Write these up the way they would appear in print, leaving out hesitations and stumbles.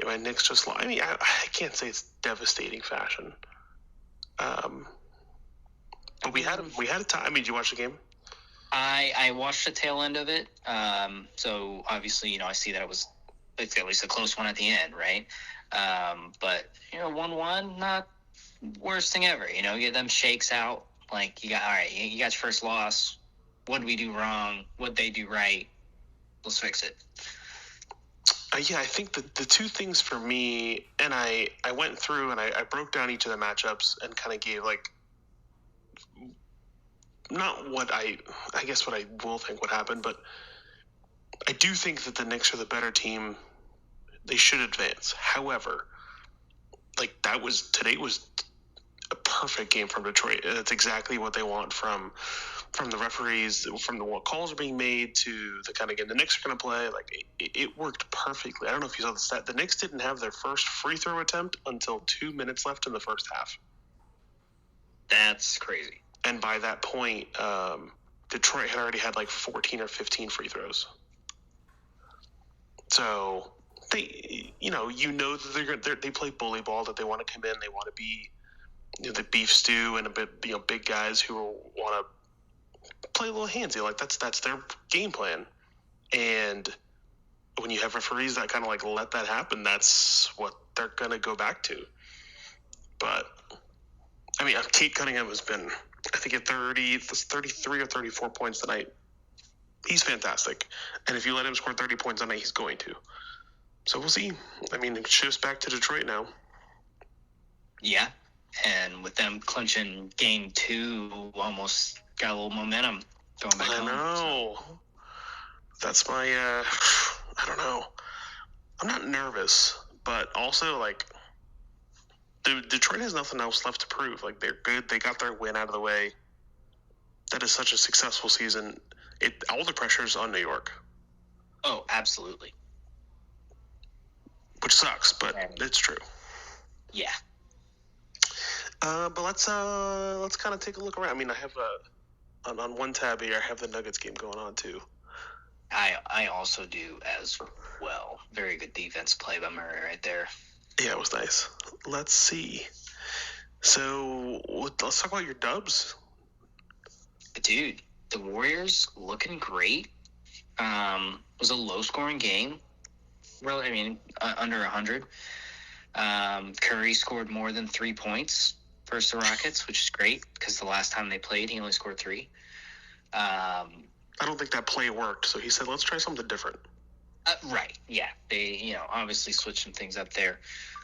my Knicks just lost. I mean, I can't say it's devastating fashion. But we had a time. I mean, did you watch the game? I watched the tail end of it. So obviously, I see that it was at least a close one at the end, right? But 1-1, not worst thing ever. You get them shakes out. Like you got your first loss. What did we do wrong? What they do right? Let's fix it. Yeah, I think the two things for me, and I went through and I broke down each of the matchups and kind of gave like not what I guess what I will think would happen, but I do think that the Knicks are the better team. They should advance. However, like today was a perfect game from Detroit. That's exactly what they want from the referees, from the what calls are being made to the kind of game the Knicks are going to play. Like it worked perfectly. I don't know if you saw the stat. The Knicks didn't have their first free throw attempt until 2 minutes left in the first half. That's crazy. And by that point, Detroit had already had like 14 or 15 free throws. So they, that they play bully ball, that they want to come in, they want to be the beef stew and a bit, big guys who want to play a little handsy. Like that's their game plan. And when you have referees that kind of like let that happen, that's what they're going to go back to. But I mean, Kate Cunningham has been, I think at 33 or 34 points tonight. He's fantastic. And if you let him score 30 points tonight, he's going to. So we'll see. I mean, it shifts back to Detroit now. Yeah. And with them clinching game 2, almost got a little momentum going back home. I know. So. That's my, I don't know. I'm not nervous, but also, like, Detroit has nothing else left to prove. Like, they're good. They got their win out of the way. That is such a successful season. All the pressure's on New York. Oh, absolutely. Which sucks, but it's true. Yeah. But let's kind of take a look around. I mean, I have on one tab here, I have the Nuggets game going on too. I also do as well. Very good defense play by Murray right there. Yeah, it was nice. Let's see. So let's talk about your dubs. Dude, the Warriors looking great. It was a low-scoring game. Really, I mean, under 100. Curry scored more than 3 points versus the Rockets, which is great because the last time they played, he only scored 3. I don't think that play worked, so he said, let's try something different. Right, yeah. They, obviously switched some things up there.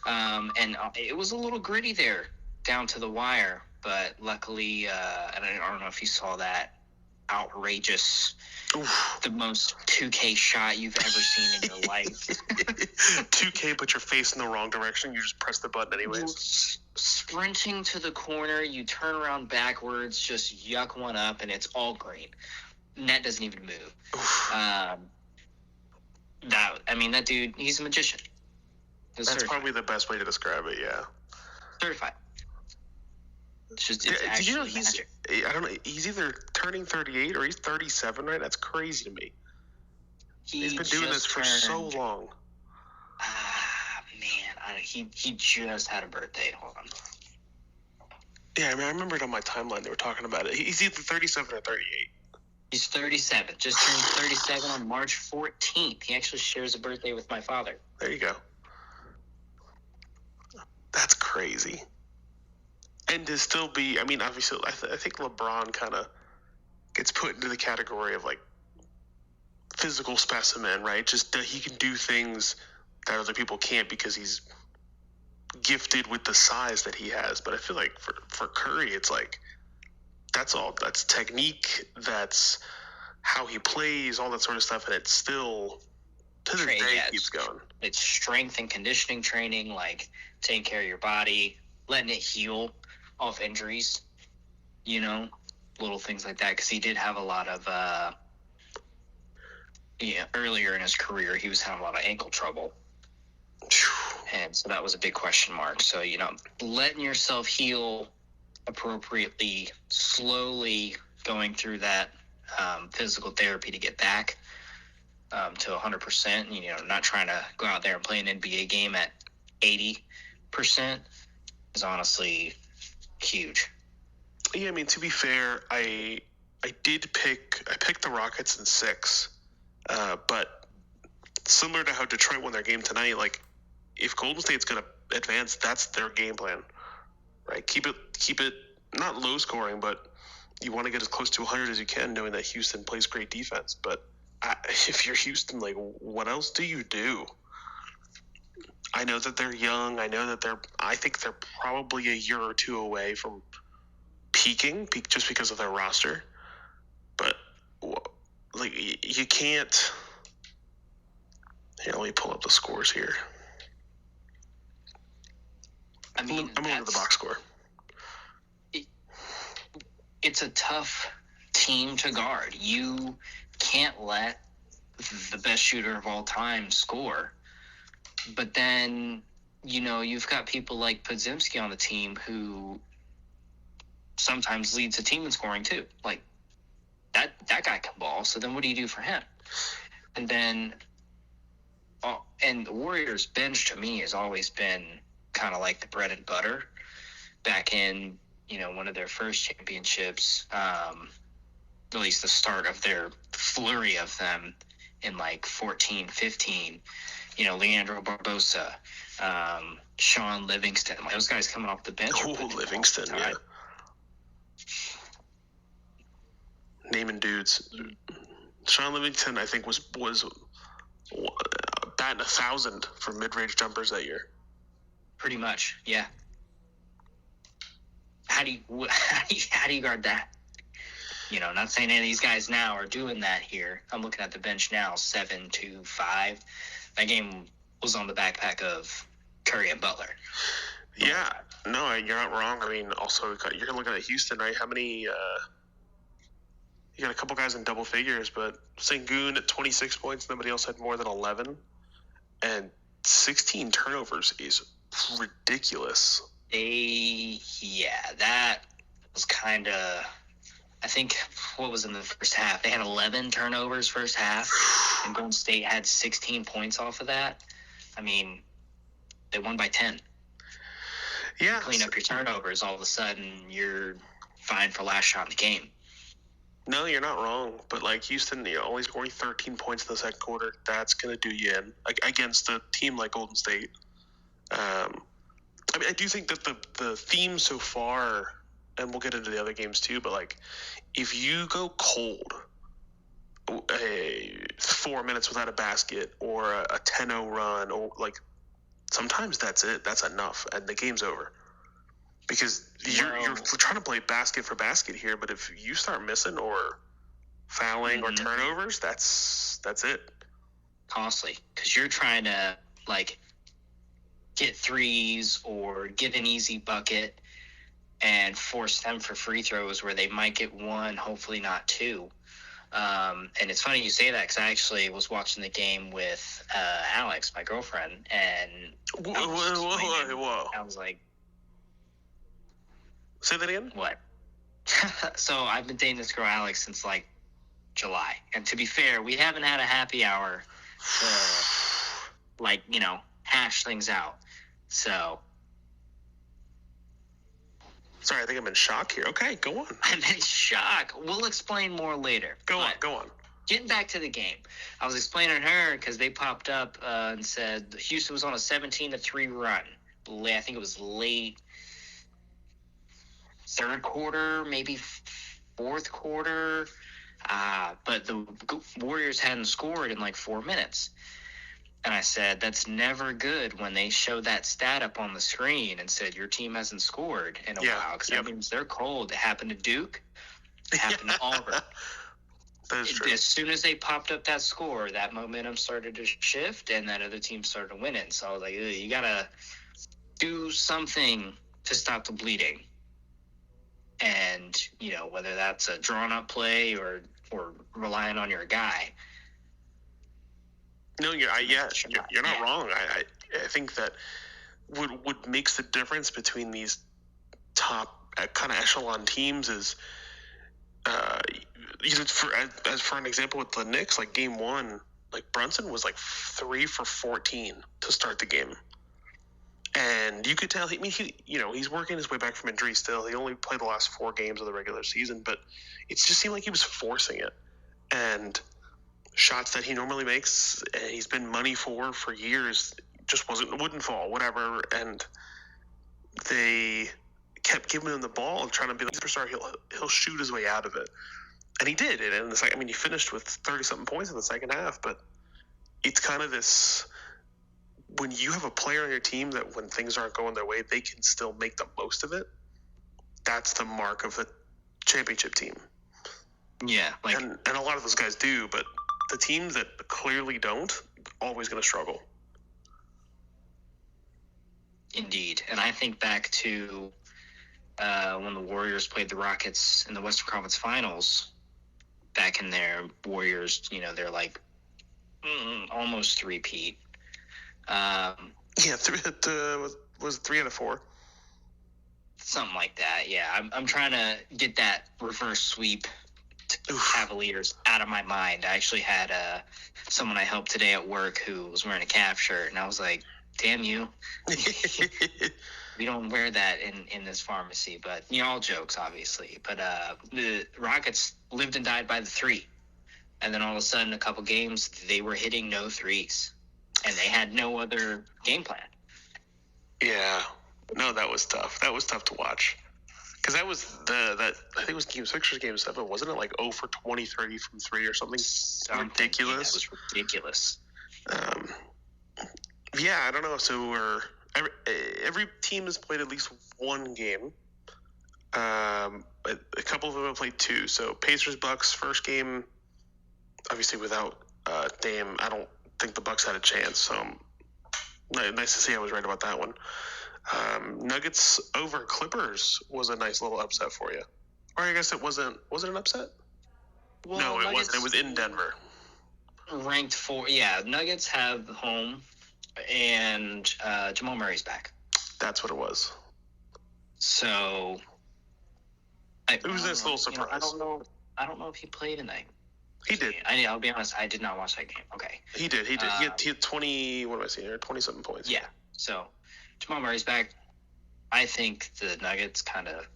And it was a little gritty there down to the wire, but luckily, and I don't know if you saw that outrageous, the most 2K shot you've ever seen in your life. 2K, put your face in the wrong direction. You just press the button anyways. Sprinting to the corner, you turn around backwards, just yuck one up, and it's all green. Net doesn't even move. That dude, he's a magician. That's certified. Probably the best way to describe it, yeah. Certified. It's did you know magic. I don't know, he's either turning 38 or he's 37, right? That's crazy to me. He's been doing this for so long. Man, he just had a birthday. Hold on. Yeah, I mean, I remember it on my timeline. They were talking about it. He's either 37 or 38. He's 37. Just turned 37 on March 14th. He actually shares a birthday with my father. There you go. That's crazy. And to still be, I mean, obviously, I think LeBron kind of gets put into the category of, like, physical specimen, right? Just that he can do things that other people can't because he's gifted with the size that he has. But I feel like for Curry, it's like, that's technique, that's how he plays, all that sort of stuff, and it's still, to this day, keeps going. It's strength and conditioning training, like taking care of your body, letting it heal off injuries, little things like that, because he did have a lot of, earlier in his career, he was having a lot of ankle trouble. And so that was a big question mark. So, letting yourself heal appropriately, slowly going through that physical therapy to get back. to 100%. You know, not trying to go out there and play an NBA game at 80% is honestly huge. Yeah, I mean, to be fair, I picked the Rockets in 6, but similar to how Detroit won their game tonight, like if Golden State's going to advance, that's their game plan, right? Keep it not low scoring, but you want to get as close to 100 as you can, knowing that Houston plays great defense. But if you're Houston, like, what else do you do? I know that they're young. I think they're probably a year or two away from peaking just because of their roster. But like, you can't. Here, let me pull up the scores here. I mean, I'm over the box score. It's a tough team to guard. You can't let the best shooter of all time score. But then, you know, you've got people like Podziemski on the team who sometimes leads a team in scoring too. Like, that guy can ball. So then what do you do for him? And then, and the Warriors bench to me has always been kind of like the bread and butter. Back in, you know, one of their first championships, at least the start of their flurry of them in like 14, 15, you know, Leandro Barbosa, Sean Livingston, like those guys coming off the bench. Oh, Livingston, yeah. Naming dudes. Sean Livingston, I think, was batting 1,000 for mid-range jumpers that year. Pretty much, yeah. How do you guard that? You know, not saying any of these guys now are doing that here. I'm looking at the bench now, 7-2-5. That game was on the backpack of Curry and Butler. Yeah, no, you're not wrong. I mean, also, you're looking at Houston, right? How many you got a couple guys in double figures, but Sengun at 26 points, nobody else had more than 11. And 16 turnovers is ridiculous. That was kind of, I think, what was in the first half? They had 11 turnovers first half, and Golden State had 16 points off of that. I mean, they won by 10. Yeah. Clean up your turnovers, all of a sudden you're fine for last shot in the game. No, you're not wrong. But, like, Houston, you know, only scoring 13 points in the second quarter, that's going to do you in against a team like Golden State. I mean, I do think that the theme so far, and we'll get into the other games too, but, like, if you go cold 4 minutes without a basket or a 10-0 run, or, like, sometimes that's it. That's enough, and the game's over. Because you're trying to play basket for basket here, but if you start missing or fouling or turnovers, that's it. Costly, because you're trying to, like, get threes or get an easy bucket and force them for free throws where they might get one, hopefully not two. And it's funny you say that, because I actually was watching the game with Alex, my girlfriend, and whoa. I was like, say that again? What? So I've been dating this girl, Alex, since like July. And to be fair, we haven't had a happy hour to, like, you know, hash things out. So. Sorry, I think I'm in shock here. Okay, go on. I'm in shock. We'll explain more later. Go on. Getting back to the game, I was explaining to her because they popped up and said Houston was on a 17-3 run. I think it was late third quarter, maybe fourth quarter. But the Warriors hadn't scored in like 4 minutes. And I said, that's never good when they show that stat up on the screen and said, your team hasn't scored in a while. Because that means they're cold. It happened to Duke. It happened to Auburn. That is true. As soon as they popped up that score, that momentum started to shift and that other team started to win it. So I was like, you got to do something to stop the bleeding. And, you know, whether that's a drawn-up play or relying on your guy. No, you're not wrong. I think that what makes the difference between these top kind of echelon teams is, for an example with the Knicks, like game one, like Brunson was like 3 for 14 to start the game. And you could tell, he's working his way back from injury still. He only played the last 4 games of the regular season, but it just seemed like he was forcing it. And shots that he normally makes, and he's been money for years, just wouldn't fall, whatever. And they kept giving him the ball and trying to be like, superstar, he'll shoot his way out of it. And he did. And it's like, he finished with 30-something points in the second half, but it's kind of this, when you have a player on your team that when things aren't going their way, they can still make the most of it. That's the mark of a championship team. Yeah. And a lot of those guys do, but the teams that clearly don't, always going to struggle. Indeed. And I think back to when the Warriors played the Rockets in the Western Conference Finals back in their Warriors, they're like almost three-peat. Was 3 out of 4. Something like that, yeah. I'm trying to get that reverse sweep Cavaliers out of my mind. I actually had someone I helped today at work who was wearing a Cavs shirt, and I was like, damn you. We don't wear that in this pharmacy, but all jokes, obviously. But the Rockets lived and died by the 3. And then all of a sudden, a couple games, they were hitting no threes. And they had no other game plan. Yeah. No, that was tough. That was tough to watch. Because that was I think it was Game 6 or Game 7. Wasn't it like 0 for 20-30 from 3 or something ridiculous? Yeah, it was ridiculous. Yeah, I don't know. So every team has played at least one game. A couple of them have played 2. So Pacers Bucks first game, obviously without Dame, I don't think the Bucks had a chance. So nice to see I was right about that one. Nuggets over Clippers was a nice little upset for you. Or I guess it wasn't. Was it an upset? Well, no, it Nuggets wasn't. It was in Denver. Ranked 4. Yeah, Nuggets have home, and Jamal Murray's back. That's what it was. So it was a nice little surprise. I don't know if he played tonight. He did. I'll be honest. I did not watch that game. Okay. He did. He had 20. What am I seeing here? 20-something points. Yeah. So Jamal Murray's back. I think the Nuggets kind of,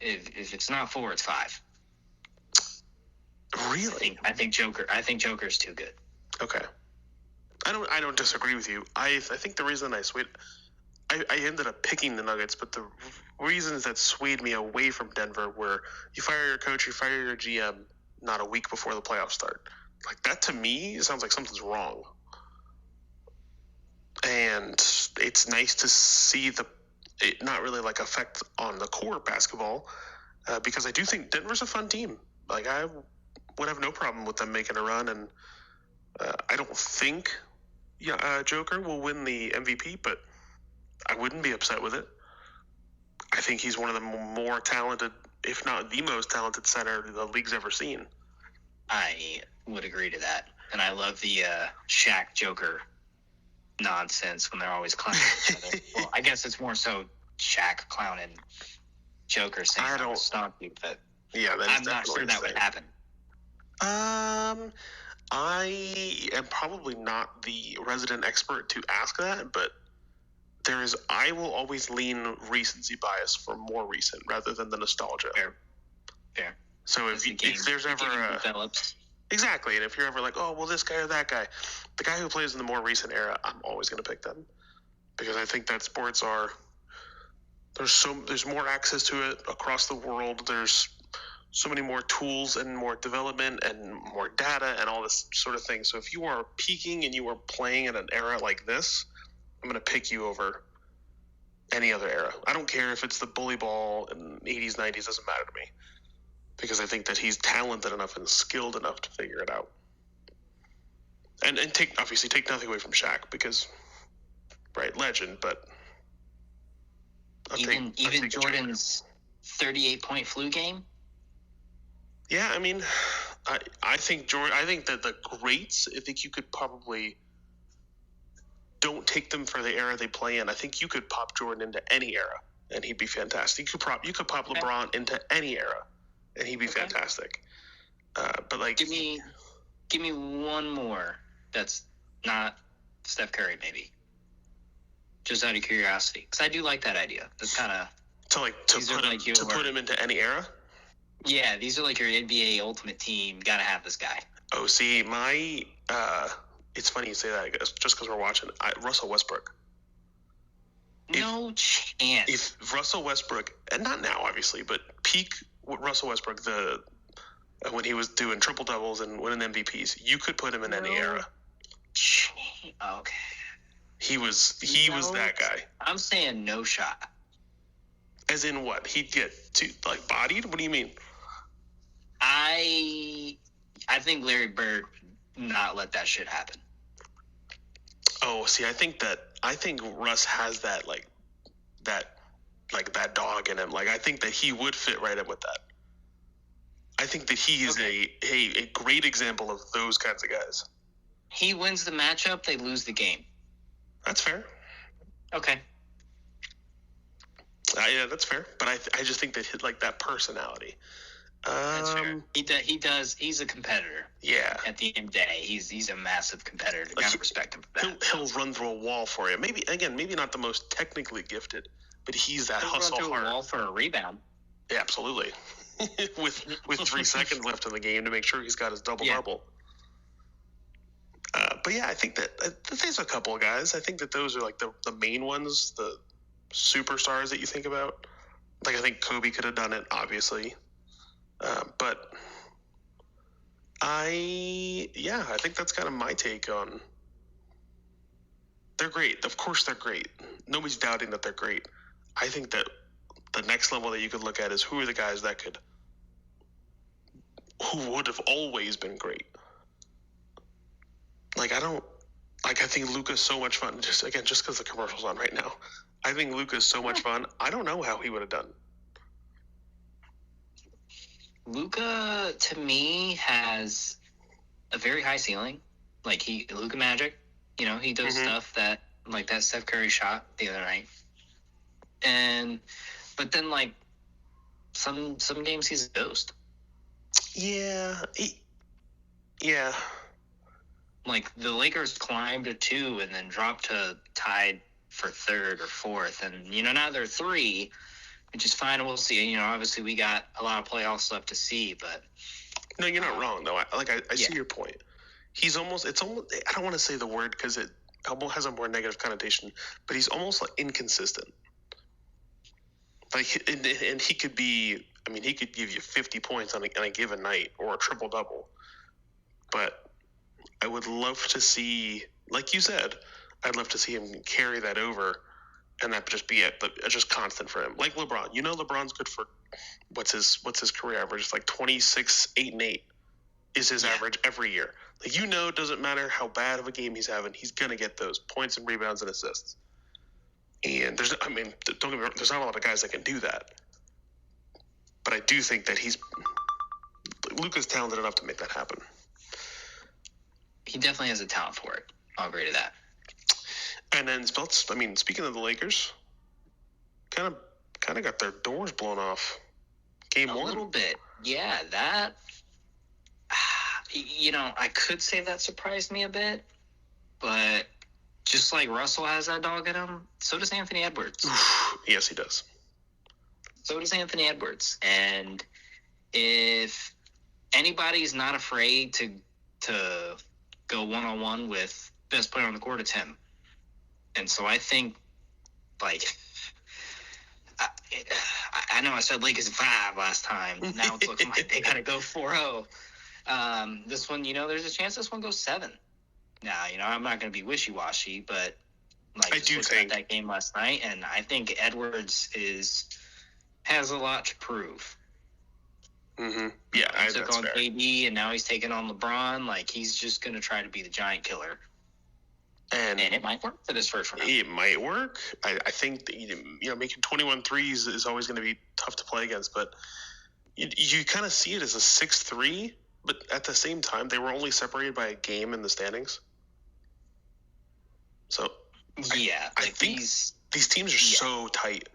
if it's not 4, it's 5. Really? I think Joker's too good. Okay. I don't disagree with you. I think the reason I ended up picking the Nuggets, but the reasons that swayed me away from Denver were you fire your coach, you fire your GM not a week before the playoffs start. Like that to me sounds like something's wrong. And it's nice to see it not really like effect on the core basketball because I do think Denver's a fun team. Like I would have no problem with them making a run, and I don't think Joker will win the MVP, but I wouldn't be upset with it. I think he's one of the more talented, if not the most talented center the league's ever seen. I would agree to that. And I love the Shaq Joker nonsense when they're always clowning each other. Well, I guess it's more so Shaq clowning Joker saying I don't stomp you, but yeah, I'm not sure that would happen. I am probably not the resident expert to ask that, but I will always lean recency bias for more recent rather than the nostalgia. Fair. So if there's ever exactly, and if you're ever like, oh well, this guy or that guy, the guy who plays in the more recent era, I'm always going to pick them because I think that sports there's more access to it across the world. There's so many more tools and more development and more data and all this sort of thing. So if you are peaking and you are playing in an era like this, I'm going to pick you over any other era. I don't care if it's the bully ball in 80s, 90s, doesn't matter to me. Because I think that he's talented enough and skilled enough to figure it out. And take nothing away from Shaq because, right, legend, but even Jordan's 38-point flu game? Yeah, I mean, I think that the greats, I think you could probably don't take them for the era they play in. I think you could pop Jordan into any era and he'd be fantastic. You could pop LeBron into any era and he'd be fantastic. But like, give me Give me one more that's not Steph Curry, maybe. Just out of curiosity, because I do like that idea. That's kind of to put him into any era. Yeah, these are like your NBA Ultimate Team. Got to have this guy. Oh, see, it's funny you say that, I guess, just because we're watching Russell Westbrook. No chance. If Russell Westbrook, and not now, obviously, but peak Russell Westbrook, when he was doing triple doubles and winning MVPs, you could put him in any era. Okay. He was that guy. I'm saying no shot. As in what? He'd get like bodied? What do you mean? I think Larry Bird would not let that shit happen. Oh, see, I think Russ has that that dog in him. Like, I think that he would fit right in with that. I think that he is a great example of those kinds of guys. He wins the matchup, they lose the game. That's fair. Okay. Yeah, that's fair. But I just think that that personality. That's fair. He does. He's a competitor. Yeah. At the end of the day, he's a massive competitor. You gotta respect him for that. He'll run through a wall for you. Maybe not the most technically gifted, but he's that hustle run through hard. A wall for a rebound. Yeah, absolutely. with 3 seconds left in the game to make sure he's got his double. But yeah, I think that there's a couple of guys. I think that those are like the main ones, the superstars that you think about. Like, I think Kobe could have done it, obviously. But I think that's kind of my take on. They're great. Of course they're great. Nobody's doubting that they're great. I think that the next level that you could look at is who are the guys who would have always been great. I think Luka's so much fun. Just because the commercial's on right now. I think Luka's so much fun. I don't know how he would have done. Luka, to me, has a very high ceiling. Like, Luka Magic, he does stuff that, like that Steph Curry shot the other night. But then, like, some games he's a ghost. Yeah. Yeah. Like, the Lakers climbed to 2 and then dropped to tied for 3rd or 4th. And, now they're 3, which is fine. We'll see. Obviously we got a lot of playoffs left to see, but. No, you're not wrong, though. I see your point. It's almost, I don't want to say the word because it has a more negative connotation, but he's almost like inconsistent. Like, and he could be, he could give you 50 points on a given night or a triple double. But I would love to see, like you said, I'd love to see him carry that over, and that just be just constant for him. Like LeBron, LeBron's good for what's his career average? It's like 26, 8 and 8 is his average every year. Like, it doesn't matter how bad of a game he's having, he's gonna get those points and rebounds and assists. And don't get me wrong, there's not a lot of guys that can do that. But I do think that Luka's talented enough to make that happen. He definitely has a talent for it. I'll agree to that. And then, speaking of the Lakers, kind of got their doors blown off. Game 1. A little bit. Yeah, that, I could say that surprised me a bit, but just like Russell has that dog in him, so does Anthony Edwards. Yes, he does. So does Anthony Edwards. And if anybody's not afraid to go one-on-one with best player on the court, it's him. And so I think, like, I know I said Lakers 5 last time. Now it's looking like they got to go 4-0. This one, there's a chance this one goes 7. Now, I'm not going to be wishy-washy, but like, I do think at that game last night, and I think Edwards has a lot to prove. Mm-hmm. Yeah, he took on KD, and now he's taking on LeBron. Like, he's just going to try to be the giant killer. And it might work for this first round. It might work. I think that, making 21 threes is always going to be tough to play against, but you kind of see it as a 6-3, but at the same time, they were only separated by a game in the standings. So, yeah, I think these teams are so tight.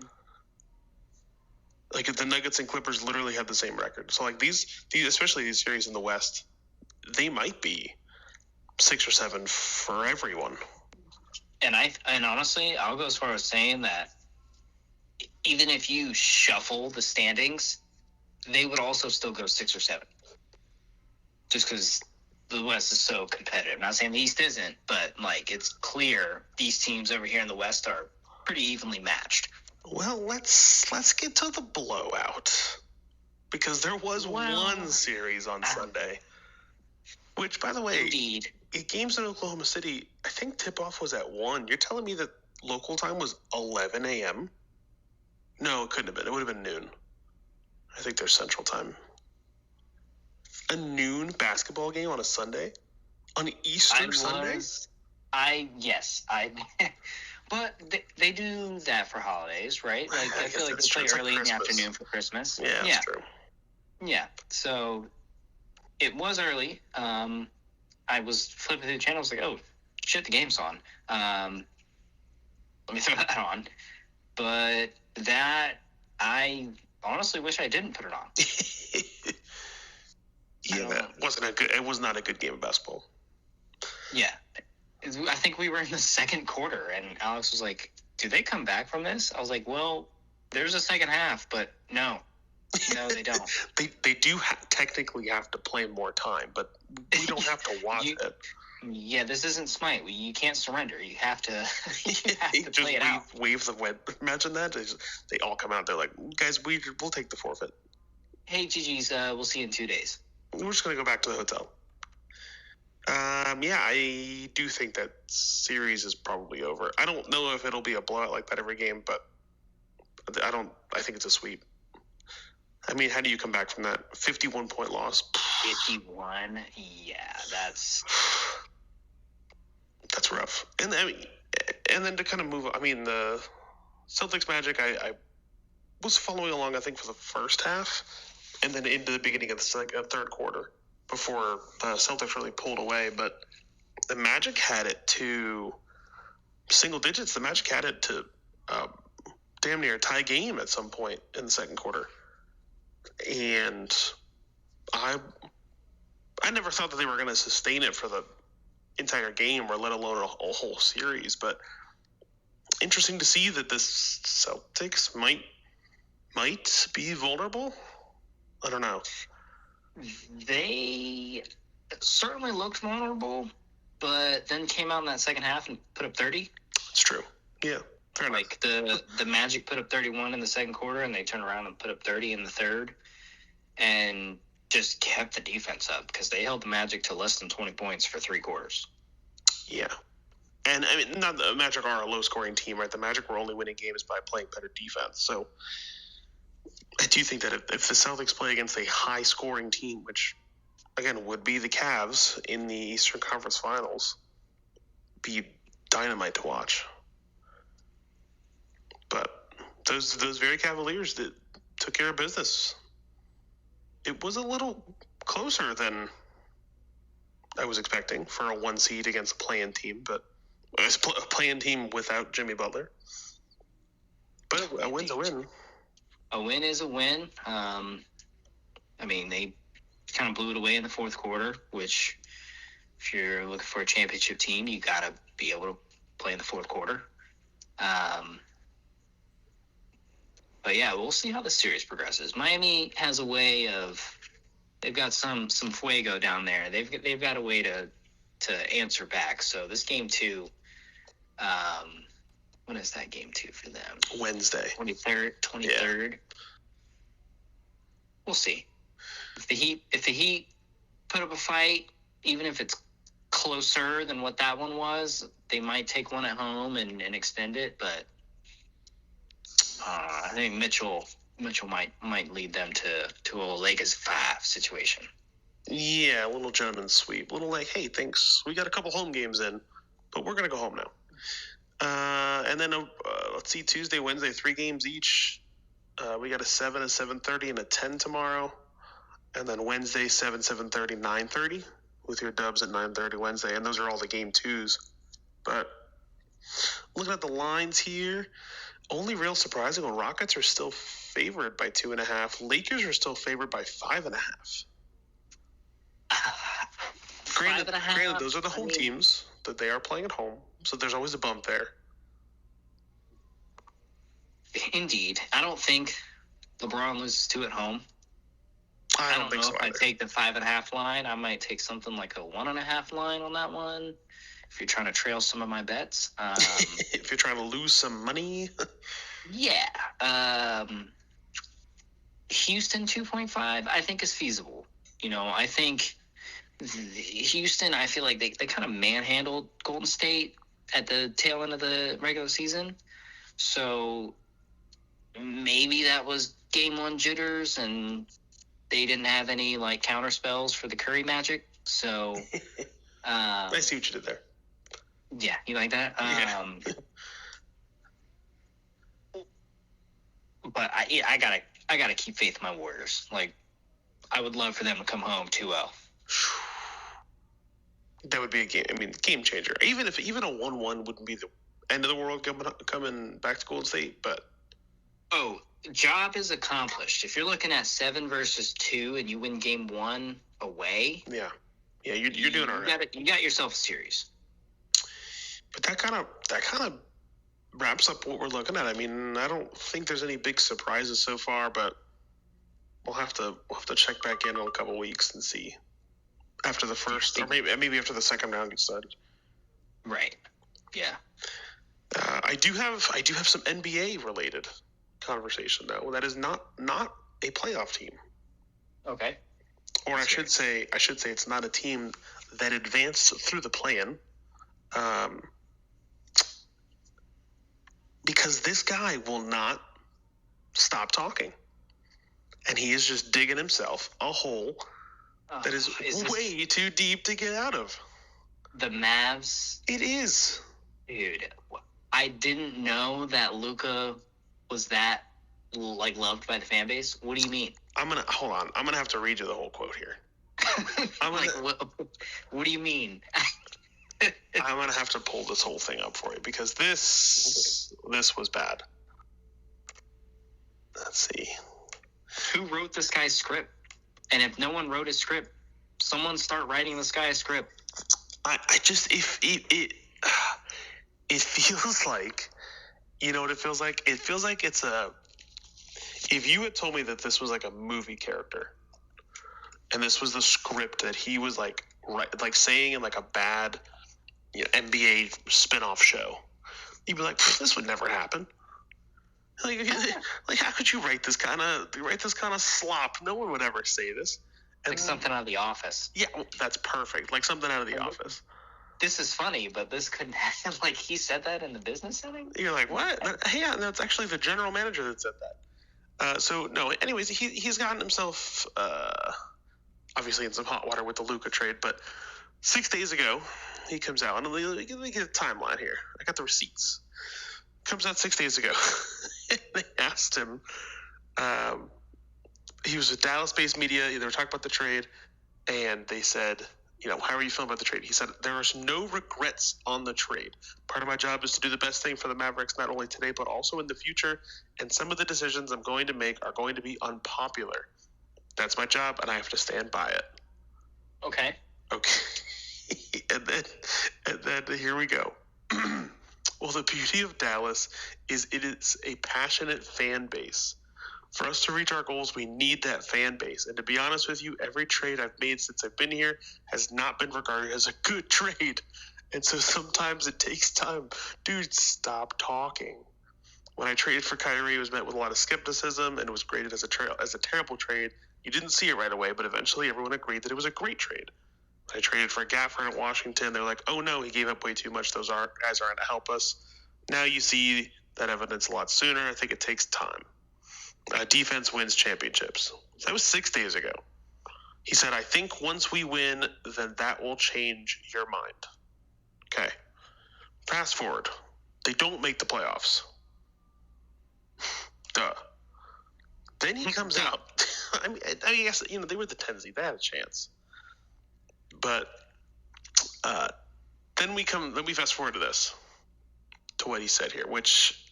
Like, the Nuggets and Clippers literally have the same record. So, like, these especially these series in the West, they might be 6 or 7 for everyone. And honestly, I'll go as far as saying that even if you shuffle the standings, they would also still go 6 or 7. Just because the West is so competitive. I'm not saying the East isn't, but like it's clear these teams over here in the West are pretty evenly matched. Well, let's get to the blowout, because there was one series on Sunday, which, by the way, indeed, games in Oklahoma City, I think tip-off was at 1. You're telling me that local time was 11 a.m.? No, it couldn't have been. It would have been noon. I think there's Central Time. A noon basketball game on a Sunday? On Easter Sunday? Yes. But they do that for holidays, right? Like I feel like they play early in the afternoon for Christmas. Yeah, that's true. Yeah, so it was early. I was flipping through the channel. I was like, oh, shit, the game's on. Let me throw that on. But that, I honestly wish I didn't put it on. Yeah, that wasn't a good. It was not a good game of basketball. Yeah, I think we were in the second quarter, and Alex was like, "Do they come back from this?" I was like, "Well, there's a second half, but no, they don't. they do technically have to play more time, but we don't have to watch it. Yeah, this isn't Smite. You can't surrender. You have to. You have to just play it out. Waves of wind. Imagine that. They all come out. They're like, guys, we'll take the forfeit. Hey, GG's. We'll see you in 2 days. We're just gonna go back to the hotel. Yeah, I do think that series is probably over. I don't know if it'll be a blowout like that every game, but I think it's a sweep. I mean, how do you come back from that 51-point loss? 51. Yeah, that's rough. And then to kind of move. I mean, the Celtics Magic. I was following along, I think, for the first half, and then into the beginning of the third quarter before the Celtics really pulled away. But the Magic had it to single digits. The Magic had it to damn near a tie game at some point in the second quarter. And I never thought that they were going to sustain it for the entire game, or let alone a whole series. But interesting to see that the Celtics might be vulnerable. I don't know. They certainly looked vulnerable, but then came out in that second half and put up 30. It's true. Yeah. Like the Magic put up 31 in the second quarter, and they turned around and put up 30 in the third, and just kept the defense up because they held the Magic to less than 20 points for 3 quarters. Yeah. And I mean, not the Magic are a low-scoring team, right? The Magic were only winning games by playing better defense. So I do think that if the Celtics play against a high-scoring team, which, again, would be the Cavs in the Eastern Conference Finals, be dynamite to watch. But those very Cavaliers that took care of business. It was a little closer than I was expecting for a 1 seed against a play-in team, but it's a play-in team without Jimmy Butler. But a win's a win. A win is a win. I mean, they kind of blew it away in the fourth quarter, which if you're looking for a championship team, you got to be able to play in the fourth quarter. But yeah, we'll see how the series progresses. Miami has a way of, they've got some fuego down there. They've got a way to answer back. So this game 2, when is that game 2 for them? Wednesday. 23rd. Yeah. We'll see. If the Heat put up a fight, even if it's closer than what that one was, they might take one at home and extend it, but I think Mitchell might lead them to a Lakers 5 situation. Yeah, a little gentleman sweep. A little like, hey, thanks. We got a couple home games in, but we're going to go home now. And then, let's see, Tuesday, Wednesday, 3 games each. We got a 7, a 7:30, and a 10 tomorrow. And then Wednesday, 7, 7:30, 9:30, with your Dubs at 9:30 Wednesday. And those are all the game 2s. But looking at the lines here, only real surprising one, Rockets are still favored by 2.5. Lakers are still favored by 5.5. Granted, those are the home teams that they are playing at home, so there's always a bump there. Indeed. I don't think LeBron loses 2 at home. I don't think know so if either. I take the 5.5 line. I might take something like a 1.5 line on that one. If you're trying to trail some of my bets, if you're trying to lose some money, yeah. Houston 2.5, I think is feasible. I think Houston. I feel like they kind of manhandled Golden State at the tail end of the regular season, so maybe that was game 1 jitters and they didn't have any like counter spells for the Curry magic. So I see what you did there. Yeah, you like that? Yeah. But I gotta keep faith in my Warriors. Like, I would love for them to come home 2-0. That would be a game changer. Even a 1-1 wouldn't be the end of the world coming back to Golden State, but job is accomplished. If you're looking at 7 versus 2 and you win game 1 away, you're doing all right. You got yourself a series. But that kind of wraps up what we're looking at. I mean, I don't think there's any big surprises so far, but we'll have to check back in a couple weeks and see after the first, or maybe after the second round gets started. Right. Yeah. I do have some NBA related conversation though. That is not a playoff team. Okay. Or I should say it's not a team that advanced through the play-in. Because this guy will not stop talking. And he is just digging himself a hole that is way too deep to get out of. The Mavs? It is. Dude, I didn't know that Luka was that loved by the fan base. What do you mean? Hold on. I'm gonna have to read you the whole quote here. What do you mean? I'm gonna have to pull this whole thing up for you because this was bad. Let's see. Who wrote this guy's script? And if no one wrote his script, someone start writing this guy's script. I just it feels like, you know what it feels like? It feels like it's if you had told me that this was like a movie character and this was the script that he was like saying in like a bad NBA spinoff show, you'd be like, this would never happen. Like how could you write this kind of slop? No one would ever say this. And something out of The Office. Yeah, that's perfect. Like something out of The Office. This is funny, but this couldn't happen. Like he said that in the business setting. You're like, what? Yeah, no, it's actually the general manager that said that. So no. Anyways, he's gotten himself obviously in some hot water with the Luka trade, but 6 days ago he comes out, and let me get a timeline here. I got the receipts. Comes out 6 days ago. They asked him. He was with Dallas-based media. They were talking about the trade, and they said, how are you feeling about the trade? He said, there are no regrets on the trade. Part of my job is to do the best thing for the Mavericks, not only today, but also in the future. And some of the decisions I'm going to make are going to be unpopular. That's my job, and I have to stand by it. Okay. and then here we go. Well, the beauty of Dallas is it is a passionate fan base. For us to reach our goals, we need that fan base. And to be honest with you, every trade I've made since I've been here has not been regarded as a good trade. And so sometimes it takes time. Dude, stop talking. When I traded for Kyrie, it was met with a lot of skepticism, and it was graded as a terrible trade. You didn't see it right away, but eventually everyone agreed that it was a great trade. I traded for Gafford at Washington. They're like, oh no, he gave up way too much. Those guys aren't to help us. Now you see that evidence a lot sooner. I think it takes time. Defense wins championships. That was 6 days ago. He said, I think once we win, then that will change your mind. Okay. Fast forward. They don't make the playoffs. Duh. Then he comes out. I guess, they were the 10 seed. They had a chance. But then we fast forward to this, to what he said here, which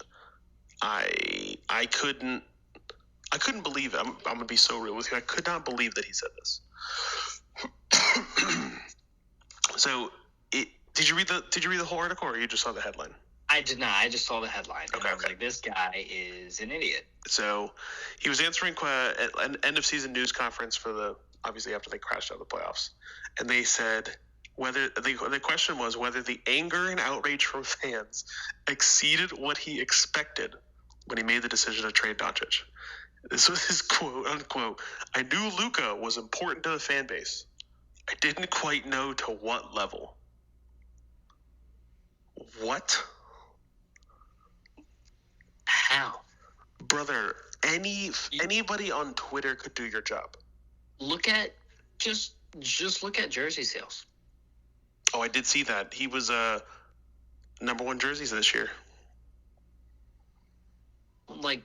I couldn't believe it. I'm going to be so real with you. I could not believe that he said this. So, did you read the whole article, or you just saw the headline? I did not. I just saw the headline. Okay, I was like, this guy is an idiot. So, he was answering at an end of season news conference for obviously after they crashed out of the playoffs, and they said whether the question was whether the anger and outrage from fans exceeded what he expected when he made the decision to trade Doncic. This was his quote unquote. I knew Luka was important to the fan base. I didn't quite know to what level. What? How? Brother, anybody on Twitter could do your job. Look at just look at jersey sales. Oh, I did see that. He was number one jerseys this year. Like,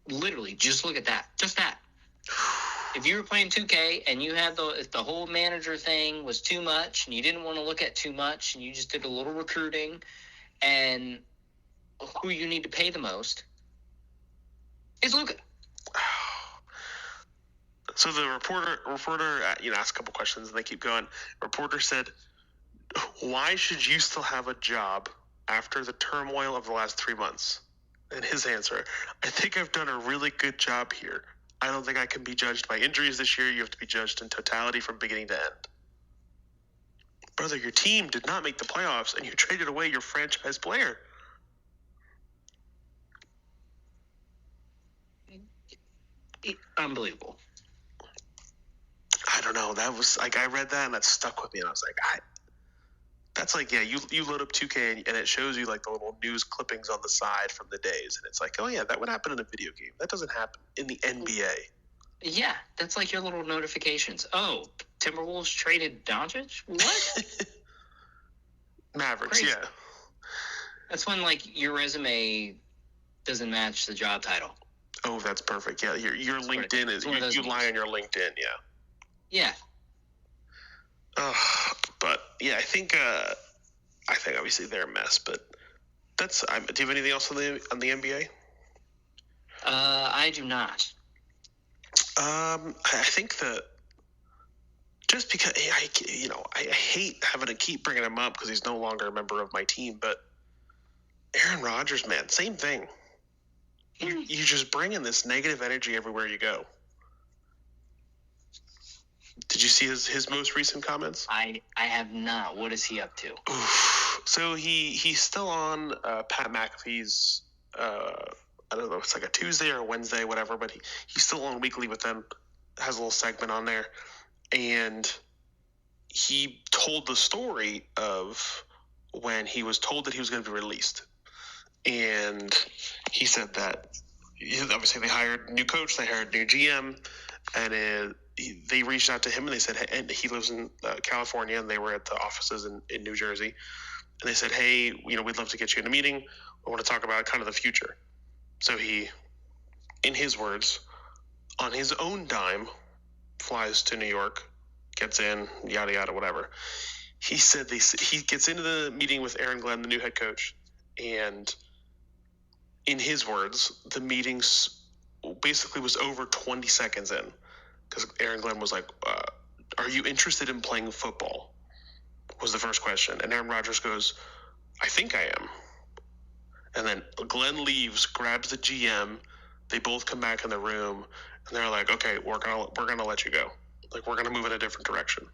literally, just look at that. Just that. If you were playing 2K and you had if the whole manager thing was too much and you didn't want to look at too much and you just did a little recruiting and who you need to pay the most is Luka. So the reporter asked a couple questions and they keep going. Reporter said, why should you still have a job after the turmoil of the last 3 months? And his answer, I think I've done a really good job here. I don't think I can be judged by injuries this year. You have to be judged in totality from beginning to end. Brother, your team did not make the playoffs and you traded away your franchise player. Unbelievable. I don't know. That was like, I read that and that stuck with me, and I was like, that's like, yeah, you load up 2K and it shows you like the little news clippings on the side from the days, and it's like, oh yeah, that would happen in a video game. That doesn't happen in the NBA. Yeah, that's like your little notifications. Oh, Timberwolves traded Doncic? What? Mavericks, Crazy. Yeah. That's when like your resume doesn't match the job title. Oh, that's perfect. Yeah, your LinkedIn is you lie on your LinkedIn. Yeah. Yeah. But yeah, I think obviously they're a mess. But do you have anything else on the NBA? I do not. I think that just because I hate having to keep bringing him up because he's no longer a member of my team, but Aaron Rodgers, man, same thing. You just bring in this negative energy everywhere you go. Did you see his most recent comments? I have not. What is he up to? Oof. So he's still on Pat McAfee's. I don't know. It's like a Tuesday or a Wednesday, whatever. But he's still on weekly with them. Has a little segment on there, and he told the story of when he was told that he was going to be released, and he said that obviously they hired a new coach, they hired a new GM, and they reached out to him and they said, hey, and he lives in California, and they were at the offices in New Jersey, and they said, hey, we'd love to get you in a meeting. We want to talk about kind of the future. So he, in his words, on his own dime, flies to New York, gets in, yada yada, whatever. He said he gets into the meeting with Aaron Glenn, the new head coach, and in his words, the meeting basically was over 20 seconds in, because Aaron Glenn was like, are you interested in playing football? Was the first question. And Aaron Rodgers goes, I think I am. And then Glenn leaves, grabs the GM. They both come back in the room, and they're like, okay, we're gonna let you go. Like, we're gonna move in a different direction.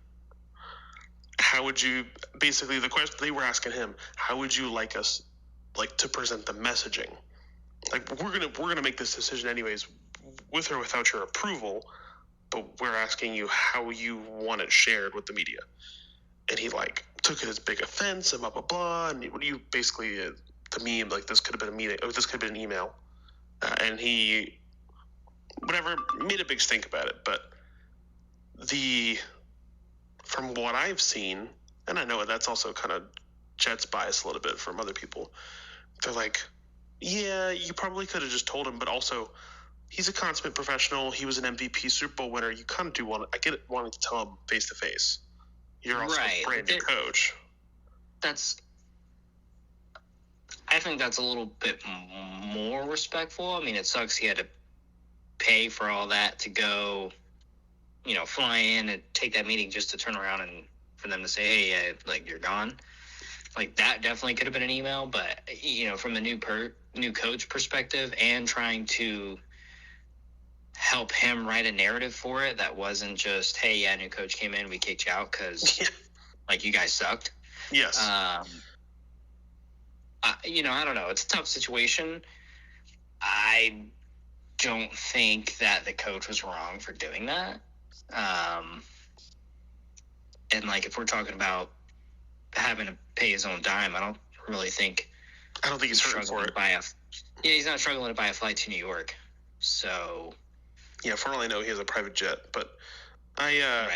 How would you, basically the question they were asking him, how would you like us to present the messaging? Like, we're gonna make this decision anyways, with or without your approval, but we're asking you how you want it shared with the media. And he took it as big offense and blah blah blah. And what do you basically to me, this could have been a meeting, or this could have been an email, and he made a big stink about it. But from what I've seen, and I know that's also kind of Jets bias a little bit from other people, they're like, yeah, you probably could have just told him, but also he's a consummate professional. He was an MVP Super Bowl winner. You kind of do I get it, wanting to tell him face to face. You're also a brand new coach. I think that's a little bit more respectful. I mean, it sucks he had to pay for all that to go, fly in and take that meeting just to turn around and for them to say, hey, like, you're gone. Like, that definitely could have been an email, but, from the new coach perspective and trying to help him write a narrative for it that wasn't just, hey, yeah, new coach came in, we kicked you out because, like, you guys sucked. Yes. I don't know. It's a tough situation. I don't think that the coach was wrong for doing that. And, like, if we're talking about having to pay his own dime, I don't think he's struggling for it. He's not struggling to buy a flight to New York. So, yeah, for all I know, he has a private jet. But I'm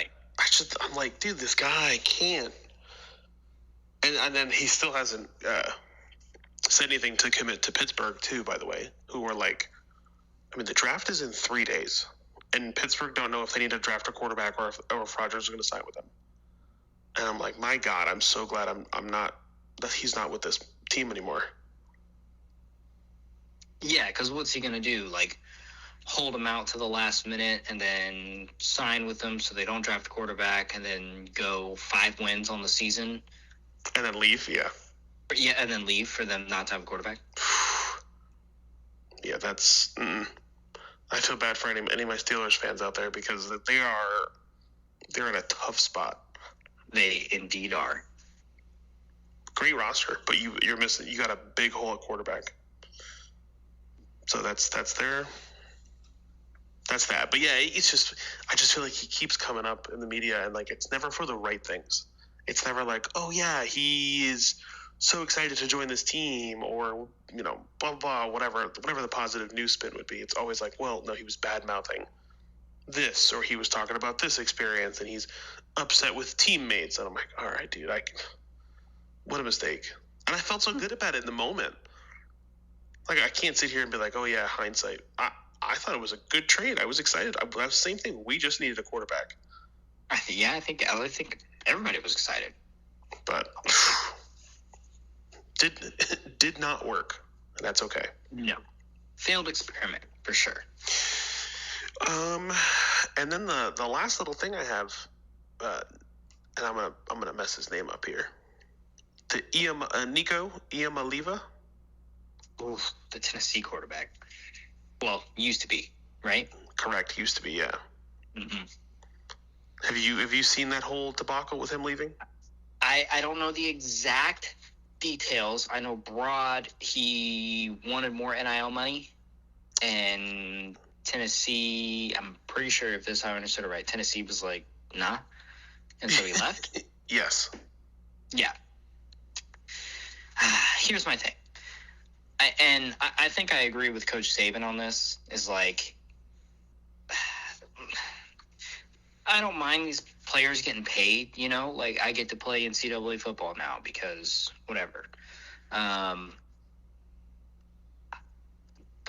like, dude, this guy can't. And then he still hasn't said anything to commit to Pittsburgh too. By the way, who were like, I mean, the draft is in 3 days, and Pittsburgh don't know if they need to draft a quarterback or if Rodgers is going to sign with them. And I'm like, my God, I'm so glad that he's not with this team anymore. Yeah, because what's he going to do? Like, hold them out to the last minute and then sign with them so they don't draft a quarterback and then go 5 wins on the season? And then leave, yeah. Yeah, and then leave for them not to have a quarterback? Yeah, that's... I feel bad for any of my Steelers fans out there because they're in a tough spot. They indeed are. Great roster, but you're missing. You got a big hole at quarterback. So that's that. But yeah, it's just I just feel like he keeps coming up in the media, and like it's never for the right things. It's never like, oh yeah, he is so excited to join this team, or blah blah, whatever the positive news spin would be. It's always like, well, no, he was bad mouthing this, or he was talking about this experience, and he's upset with teammates. And I'm like, all right, dude, what a mistake. And I felt so good about it in the moment. Like, I can't sit here and be like, oh yeah, hindsight. I thought it was a good trade. I was excited. I was the same thing. We just needed a quarterback. I think everybody was excited. But did not work, and that's okay. No. Failed experiment, for sure. And then the last little thing I have, and I'm gonna mess his name up here. The Nico Iamaleava. Oof, the Tennessee quarterback. Well, used to be, right? Correct, used to be, yeah. Mm-hmm. Have you seen that whole debacle with him leaving? I don't know the exact details. I know broad he wanted more NIL money, and Tennessee, I'm pretty sure if this I understood it right, Tennessee was like, nah, and so he left. Yes. Yeah. Here's my thing. I think I agree with Coach Saban on this, is like, I don't mind these players getting paid, like I get to play NCAA football now because whatever. But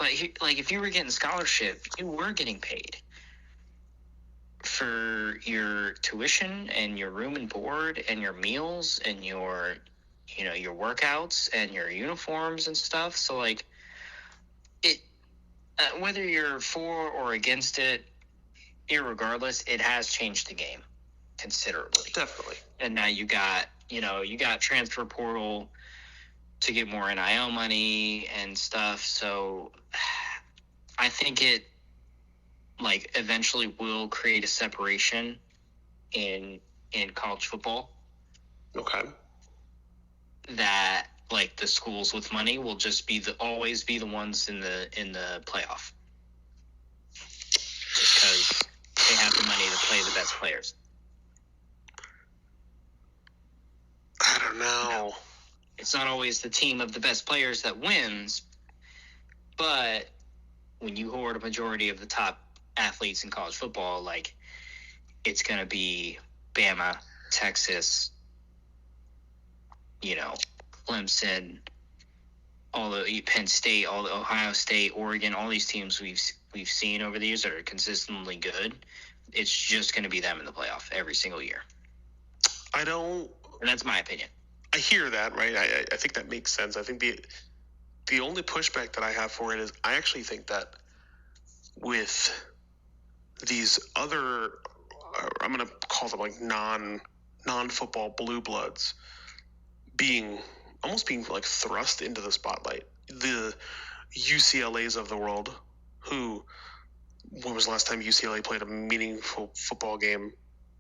if you were getting scholarship, you were getting paid for your tuition and your room and board and your meals and your workouts and your uniforms and stuff. So like whether you're for or against it, irregardless, it has changed the game considerably. Definitely. And now you got transfer portal to get more NIL money and stuff. So I think it eventually will create a separation in college football. Okay. That the schools with money will just always be the ones in the playoff, just because they have the money to play the best players. I don't know. It's not always the team of the best players that wins, but when you hoard a majority of the top athletes in college football, it's going to be Bama, Texas, Clemson, all the Penn State, all the Ohio State, Oregon, all these teams we've seen over the years that are consistently good. It's just going to be them in the playoff every single year. And that's my opinion. I hear that, right? I think that makes sense. I think the only pushback that I have for it is I actually think that with these other, I'm going to call them non-football blue bloods almost being like thrust into the spotlight. The UCLA's of the world, who, when was the last time UCLA played a meaningful football game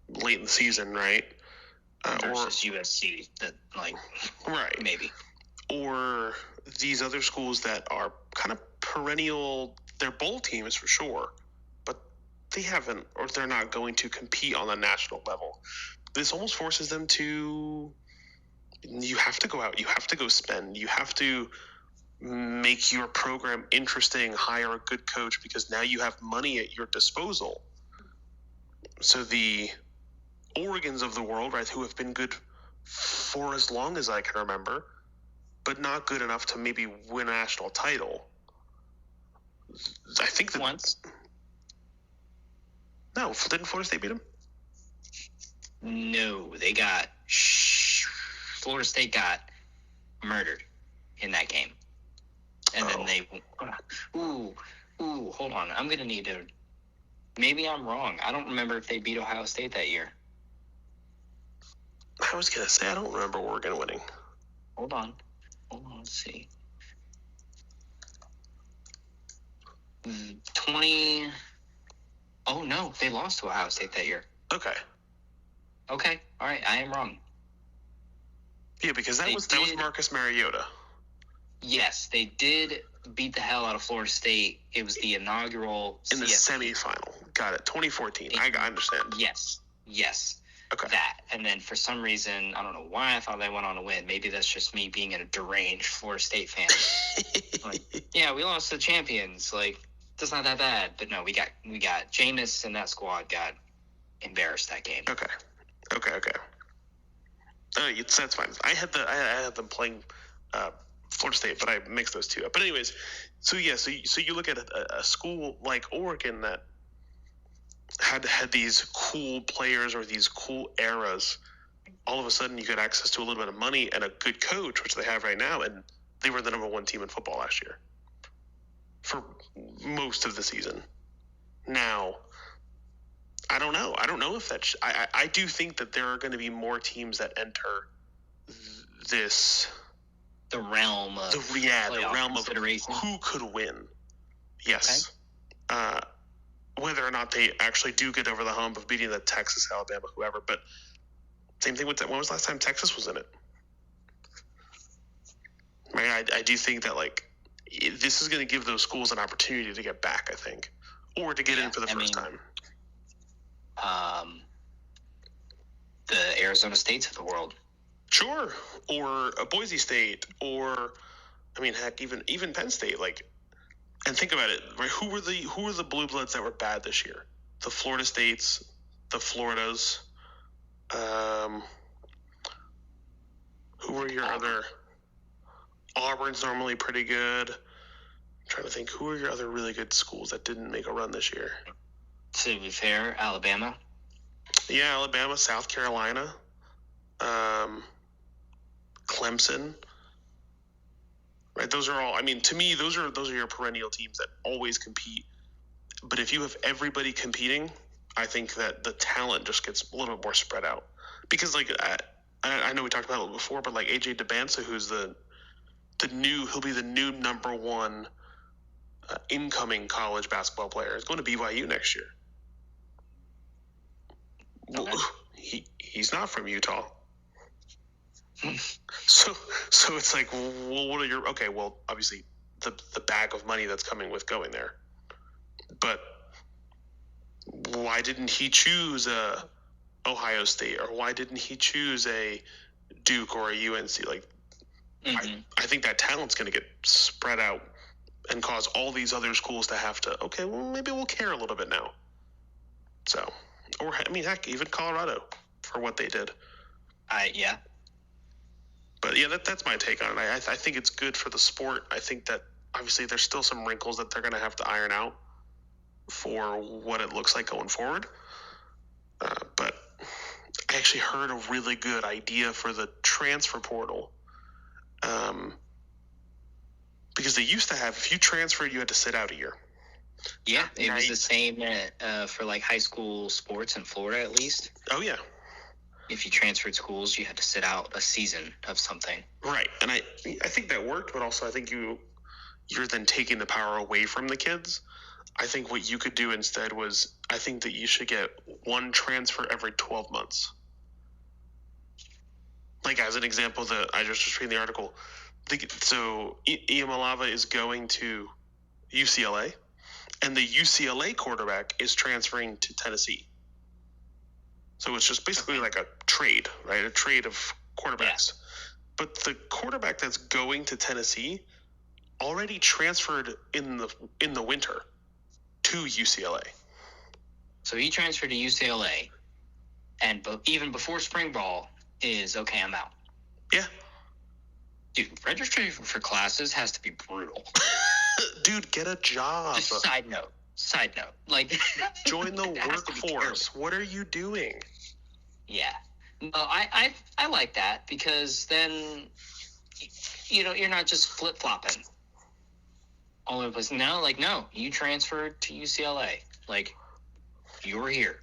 late in the season, right? Versus USC, that right, maybe. Or these other schools that are kind of perennial, they're bowl teams for sure, but they haven't, or they're not going to compete on the national level. This almost forces them to, you have to go out, you have to go spend, you have to make your program interesting, hire a good coach, because now you have money at your disposal. So the Oregons of the world, right, who have been good for as long as I can remember, but not good enough to maybe win a national title. I think that once. No, didn't Florida State beat them? No, they got Florida State got murdered in that game, and then they. Hold on. I'm gonna need to. Maybe I'm wrong. I don't remember if they beat Ohio State that year. I was gonna say I don't remember Oregon winning. Hold on. Let's see. 20. Oh no, they lost to Ohio State that year. Okay. All right, I am wrong. Yeah, because that was Marcus Mariota. Yes, they did beat the hell out of Florida State. It was the inaugural in the semifinal. Got it. 2014. I understand. Yes. Okay. That, and then for some reason, I don't know why I thought they went on to win. Maybe that's just me being a deranged Florida State fan. Yeah, we lost to the champions. That's not that bad. But no, we got Jameis and that squad got embarrassed that game. Okay. That's fine. I had them playing Florida State, but I mixed those two up. But anyways, so you look at a school like Oregon that had these cool players or these cool eras. All of a sudden, you get access to a little bit of money and a good coach, which they have right now, and they were the number one team in football last year for most of the season. Now, I don't know. I don't know if that's. I do think that there are going to be more teams that enter this. The realm of who could win. Yes. Okay. Whether or not they actually do get over the hump of beating the Texas, Alabama, whoever. But same thing with that. When was the last time Texas was in it? Right. I do think that this is going to give those schools an opportunity to get back, I think, or to get in for the first time. The Arizona States of the world. Sure. Or a Boise State, or heck, even Penn State. And think about it, right? Who were the blue bloods that were bad this year? The Florida States, the Floridas. Who were your other? Auburn's normally pretty good. I'm trying to think, who are your other really good schools that didn't make a run this year? To be fair, Alabama. Yeah, Alabama, South Carolina, Clemson. Right, those are all. To me, those are your perennial teams that always compete. But if you have everybody competing, I think that the talent just gets a little bit more spread out. Because I know we talked about it before, but AJ DeBansa, who's he'll be the new number one incoming college basketball player, is going to BYU next year. Okay. He's not from Utah. So it's well, what are your obviously the bag of money that's coming with going there, but why didn't he choose a Ohio State, or why didn't he choose a Duke or a UNC? I think that talent's going to get spread out and cause all these other schools to have to maybe we'll care a little bit now. So, or heck, even Colorado for what they did. Yeah. But yeah, that's my take on it. I think it's good for the sport. I think that obviously there's still some wrinkles that they're going to have to iron out for what it looks like going forward. But I actually heard a really good idea for the transfer portal. Because they used to have, if you transferred, you had to sit out a year. Yeah, it was the same for high school sports in Florida, at least. Oh, yeah. if you transferred schools, you had to sit out a season of something. Right, and I think that worked, but also I think you're then taking the power away from the kids. I think what you could do instead was, I think that you should get one transfer every 12 months. Like, as an example, I just was reading the article. So Iemalava is going to UCLA, and the UCLA quarterback is transferring to Tennessee. So it's just basically like a trade, right? A trade of quarterbacks. Yeah. But the quarterback that's going to Tennessee already transferred in the winter to UCLA. So he transferred to UCLA, and even before spring ball is, okay, I'm out. Yeah. Dude, registration for classes has to be brutal. Dude, get a job. Just side note. Like, join the workforce. What are you doing? Yeah. No, I like that, because then, you're not just flip-flopping all over the place. Now, like, no, you transferred to UCLA. Like, you're here.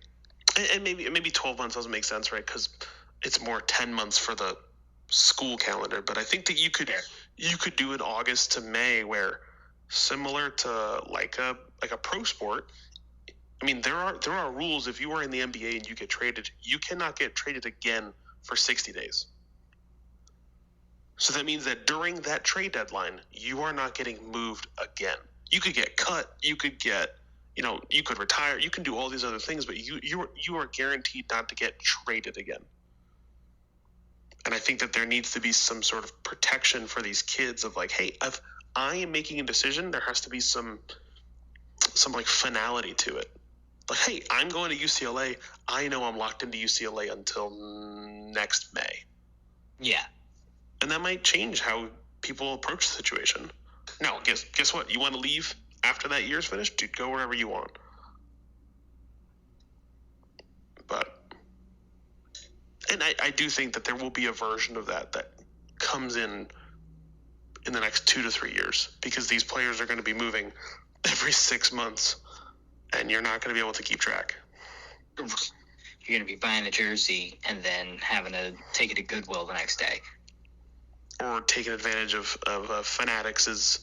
And maybe 12 months doesn't make sense, right? Because it's more 10 months for the school calendar. But I think that you could do it August to May, where similar to like a pro sport. I mean, there are rules. If you are in the NBA and you get traded, you cannot get traded again for 60 days. So that means that during that trade deadline, you are not getting moved again. You could get cut. You could get, you could retire. You can do all these other things, but you are guaranteed not to get traded again. And I think that there needs to be some sort of protection for these kids of like, hey, if I am making a decision, there has to be some like finality to it. Like, hey, I'm going to UCLA. I know I'm locked into UCLA until next May. Yeah. And that might change how people approach the situation. Now, guess what? You want to leave after that year's finished? Dude, go wherever you want. And I do think that there will be a version of that comes in the next 2 to 3 years, because these players are going to be moving every 6 months, and you're not going to be able to keep track. You're going to be buying a jersey and then having to take it to Goodwill the next day. Or taking advantage of Fanatics'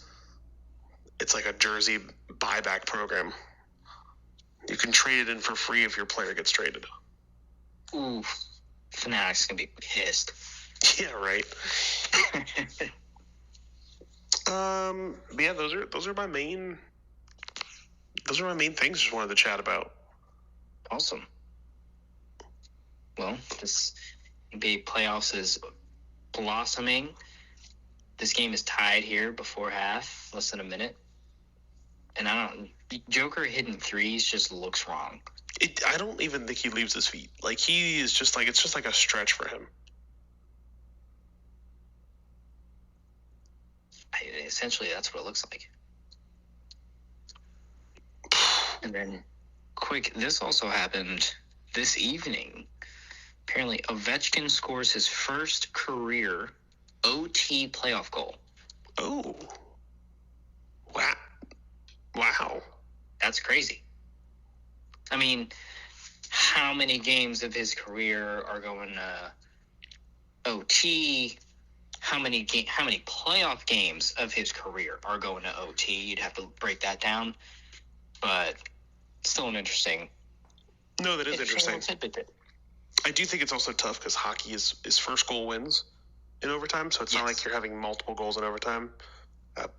it's like a jersey buyback program. You can trade it in for free if your player gets traded. Ooh, Fanatics going to be pissed. Yeah, right. Yeah, those are my main things. Just wanted to chat about. Awesome. Well, this NBA playoffs is blossoming. This game is tied here before half, less than a minute. And Joker hitting threes just looks wrong. I don't even think he leaves his feet. Like, he is just like, it's just like a stretch for him. Essentially, that's what it looks like. And then, this also happened this evening. Apparently, Ovechkin scores his first career OT playoff goal. Oh. Wow. That's crazy. I mean, how many games of his career are going to OT? How many playoff games of his career are going to OT? You'd have to break that down. But still an interesting. No, that is interesting. I do think it's also tough because hockey is first goal wins in overtime, so it's not like you're having multiple goals in overtime.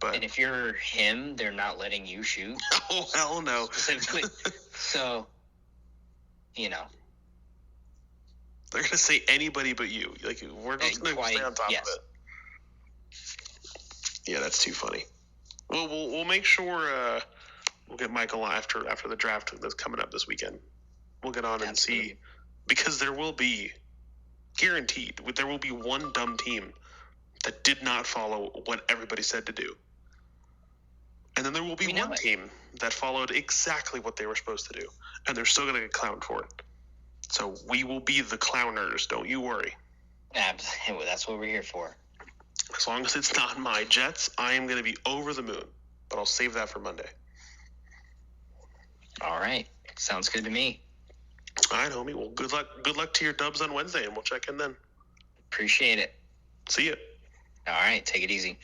And if you're him, they're not letting you shoot. Oh, hell no. So, they're going to say anybody but you. Like, we're just going to stay on top of it. Yeah, that's too funny. Well, we'll make sure we'll get Michael after the draft that's coming up this weekend. We'll get on and see, because there will be, guaranteed, there will be one dumb team that did not follow what everybody said to do. And then there will be one team that followed exactly what they were supposed to do. And they're still going to get clowned for it. So we will be the clowners. Don't you worry. Absolutely. That's what we're here for. As long as it's not my Jets, I am going to be over the moon. But I'll save that for Monday. All right. Sounds good to me. All right, homie. Well, good luck. Good luck to your Dubs on Wednesday, and we'll check in then. Appreciate it. See ya. All right, take it easy.